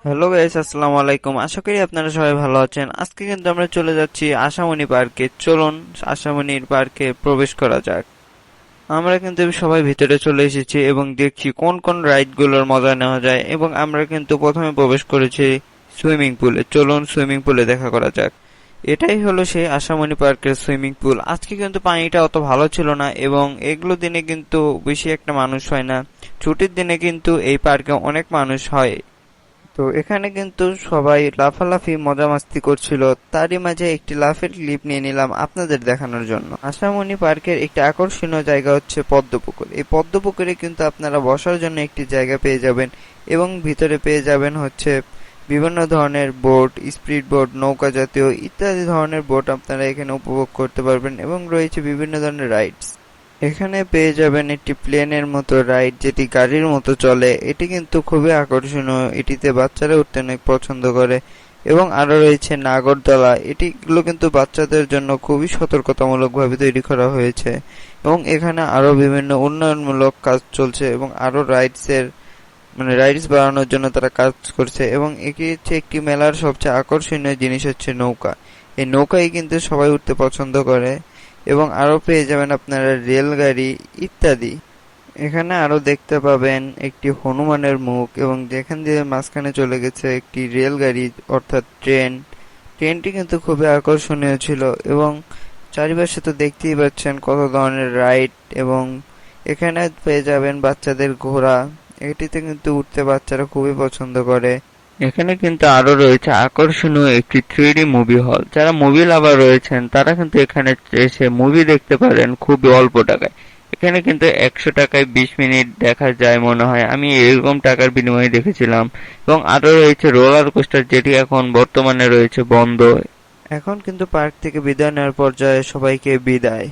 Hello guys, আসসালামু আলাইকুম। আশা করি আপনারা সবাই ভালো আছেন। আজকে কিন্তু আমরা চলে যাচ্ছি আশামণি পার্কে। চলুন আশামণির পার্কে প্রবেশ করা যাক। আমরা কিন্তু সবাই ভিতরে চলে এসেছি এবং দেখছি কোন কোন রাইড গুলোর মজা নেওয়া যায়, এবং আমরা কিন্তু প্রথমে প্রবেশ করেছি সুইমিং পুলে। চলুন সুইমিং পুলে দেখা করা যাক। এটাই হলো সেই আশামণি পার্কের সুইমিং পুল। আজকে কিন্তু পানিটা অত ভালো ছিল না, এবং এগুলো দিনে কিন্তু বেশি একটা মানুষ হয় না। ছুটির দিনে কিন্তু এই পার্কে অনেক মানুষ হয়। তো এখানে কিন্তু সবাই লাফালাফি মজা মাস্তি করছিল। তারই মাঝে একটি লাফের ক্লিপ নিয়ে নিলাম আপনাদের দেখানোর জন্য। আশামণি পার্কের একটি আকর্ষণীয় জায়গা হচ্ছে পদ্মপুকুর। এই পদ্মপুকুরে কিন্তু আপনারা বসার জন্য একটি জায়গা পেয়ে যাবেন, এবং ভিতরে পেয়ে যাবেন হচ্ছে বিভিন্ন ধরনের বোট, স্পিড বোট, নৌকা জাতীয় ইত্যাদি ধরনের বোট আপনারা এখানে উপভোগ করতে পারবেন, এবং রয়েছে বিভিন্ন ধরনের রাইডস। এখানে পেয়ে যাবেন একটি প্লেনের মতো রাইড, যেটি গাড়ির মতো চলে। এটি কিন্তু খুবই আকর্ষণীয়, এটিতে বাচ্চারা উঠতে অনেক পছন্দ করে। এবং আরো রয়েছে নাগরদোলা। এটিগুলো কিন্তু বাচ্চাদের জন্য খুবই সতর্কতামূলক ভাবে তৈরি করা হয়েছে, এবং এখানে আরো বিভিন্ন উন্নয়নমূলক কাজ চলছে, এবং আরো রাইডস বাড়ানোর জন্য তারা কাজ করছে। এবং এটি হচ্ছে একটি মেলার সবচেয়ে আকর্ষণীয় জিনিস হচ্ছে নৌকা। এই নৌকায় কিন্তু সবাই উঠতে পছন্দ করে। এবং আরো পেয়ে যাবেন আপনারা রেলগাড়ি ইত্যাদি। এখানে আরো দেখতে পাবেন একটি হনুমানের মুখ, এবং যেখান দিয়ে মাঝখানে চলে গেছে একটি রেলগাড়ি অর্থাৎ ট্রেন। ট্রেনটি কিন্তু খুবই আকর্ষণীয় ছিল, এবং চারিপাশে তো দেখতেই পাচ্ছেন কত ধরনের রাইড। এবং এখানে পেয়ে যাবেন বাচ্চাদের ঘোড়া। এটিতে কিন্তু উঠতে বাচ্চারা খুবই পছন্দ করে। এখানে কিন্তু আরো রয়েছে আকর্ষণীয় একটি 3D মুভি হল। যারা মুভি লাভার রয়েছেন তারা কিন্তু এখানে এসে মুভি দেখতে পারেন খুবই অল্প টাকায়। এখানে কিন্তু 100 টাকায় 20 মিনিট দেখা যায় মনে হয়, আমি এরকম টাকার বিনিময়ে দেখেছিলাম। এবং আরো রয়েছে রোলার কোস্টার, যেটি এখন বর্তমানে রয়েছে বন্ধ। এখন কিন্তু পার্ক থেকে বিদায় নেওয়ার পর্যায়ে, সবাইকে বিদায়।